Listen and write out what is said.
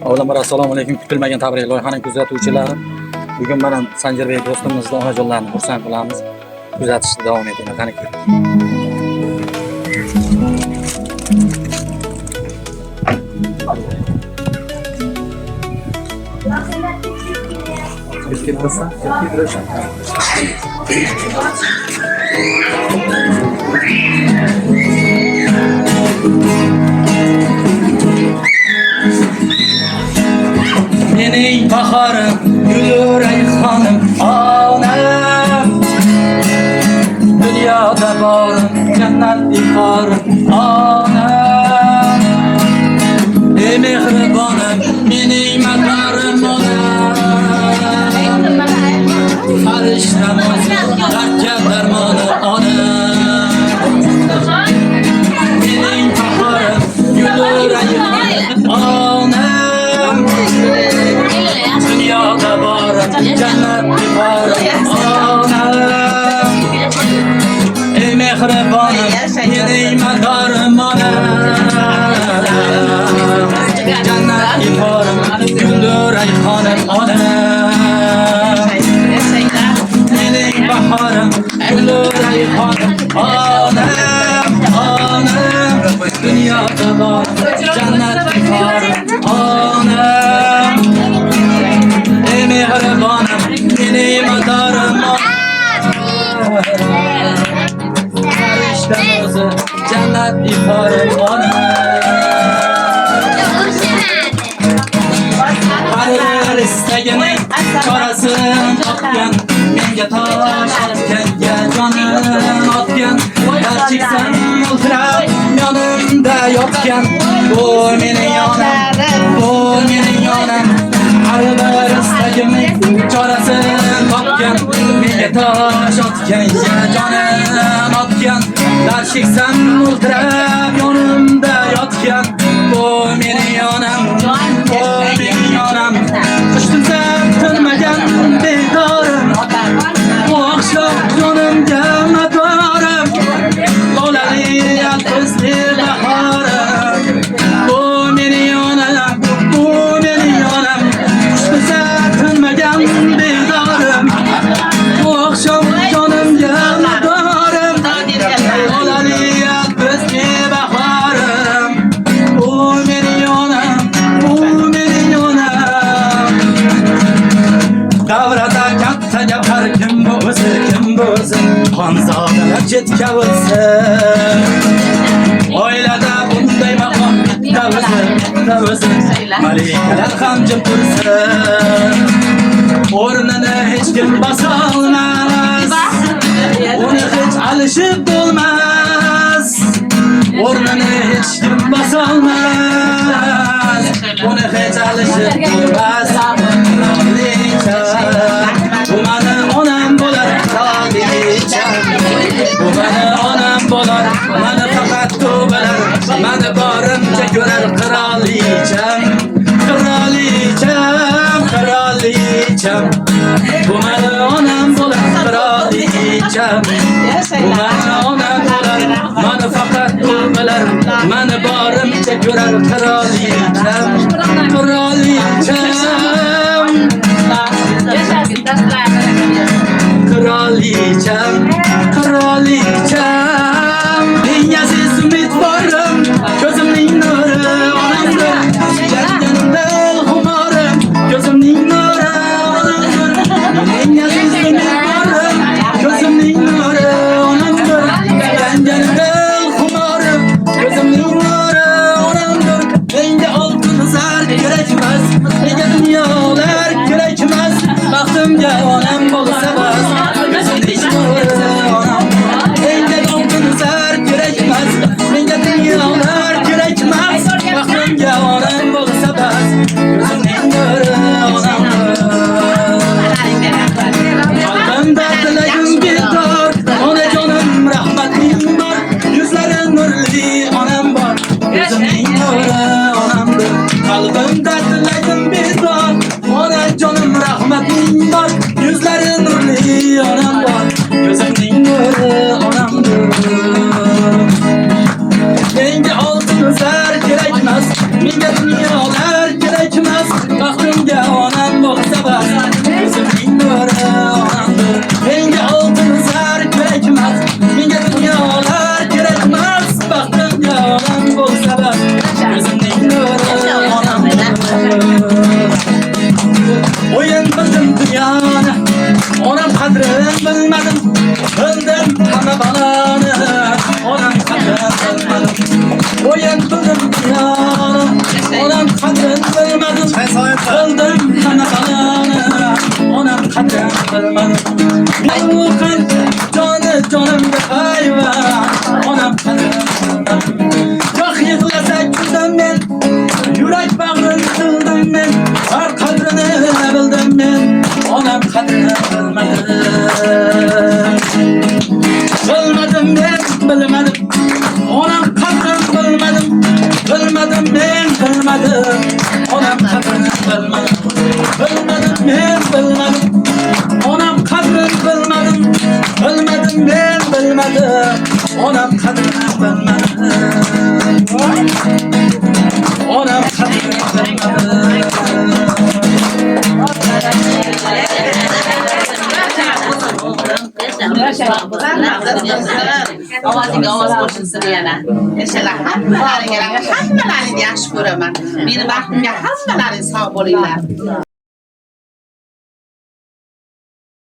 Avvalambor assalomu alaykum. Kutilmagan tabrik loyihaning kuzatuvchilari. Bugun mana Sanjirbek do'stimizni onajonlarni xursand qilamiz. Kuzatishda davom eting. Qani biskit qilsa, mening bahorim, gulur rayhonim, onam. Dunyoda borim, jannat iforim, onam. Ey mehribonim, mening madarim onam. Farishta mo'min, dardga darmonim onam. Mening bahorim, gulur rayhonim, onam. Dünyada varım, cennet varım, anam. Ey mehribanım, yeni medarım anam. Cennet varım, güldür reyhanım anam. Yeni baharım, güldür reyhanım anam, anam. Dünyada varım, cennet varım anam. Mehribanım, benim adarım Fariştemizi cennet ifarım Her istegenin çarasını atken Menge taş atken, gel canım atken Gerçeksen ultrap yanımda yokken Bu benim yanım, bu benim yanım Arılar istegimin çarasını topken Menge taş atken, ya canım atken Gerçeksen ultrap yanımda yotken Bu benim yanım, bu benim yanım Kıştımsa tınmagan bedarım Bu akşam canımga madarım Lolali yalpızlı baharım Bu benim yanım, bu benim yanım Kıştımsa tınmagan bedarım Bu akşam canımga madarım Lolali yalpızlı baharım Bu benim yanım, bu benim yanım Davrada katta yapar kim bu o'zi, Xonzodalar chetga o'tsin Oilada bunday maqom bitta o'zi Malikalar ham jim tursin O'rnini hech kim bosa olmas Uni hech alishib bo'lmas O'rnini hech kim bosa olmas Uni hech alishib bo'lmas Bu mani onam bo'lar qirolicham Bu mani onam bo'lar mani faqat u bilar Mani borimcha ko'rar qirolicham Qirolicham Bu mani onam bo'lar qirolicham Bu mani onam bo'lar mani faqat u bilar Mani borimcha ko'rar qirolicham Qirolicham Eng aziz umidvorim Ko'zimning nuri onamdir Janjanimda xumorim Ko'zimning nuri onamdir Eng aziz umidvorim Ko'zimning nuri onamdir Janjanimda xumorim Ko'zimning nuri onamdir Menga oltin zar O'yin bildim dunyoni, onam qadrini bilmadim. Bildim hamma baloni, onam qadrini bilmadim. O'yin bildim dunyoni, onam qadrini bilmadim. Bildim hamma baloni, onam qadrini bilmadim. Mavqan jonimga hayvon, onam qadrini bilmadim. Yo'q yig'lasa kuldim men, yurak bag'rin sildim men. Har qadrini bildim men, onam qadrini bilmadim. Bilmadim men, bilmadim. Onam qadrini bilmadim. Bilmadim men, bilmadim. Onam qadrini bilmadim. Bilmadim men, bilmadim. Onam qadrini bilmadim. Bilmadim men, bilmadim. Onam qadrini bilmadim. Onam qadrini Ovozingga ovoz qo'shilsin yana. Inshaalloh hammalaringga yaxshi ko'raman. Meni baxtimga hammalaring sog' bo'linglar.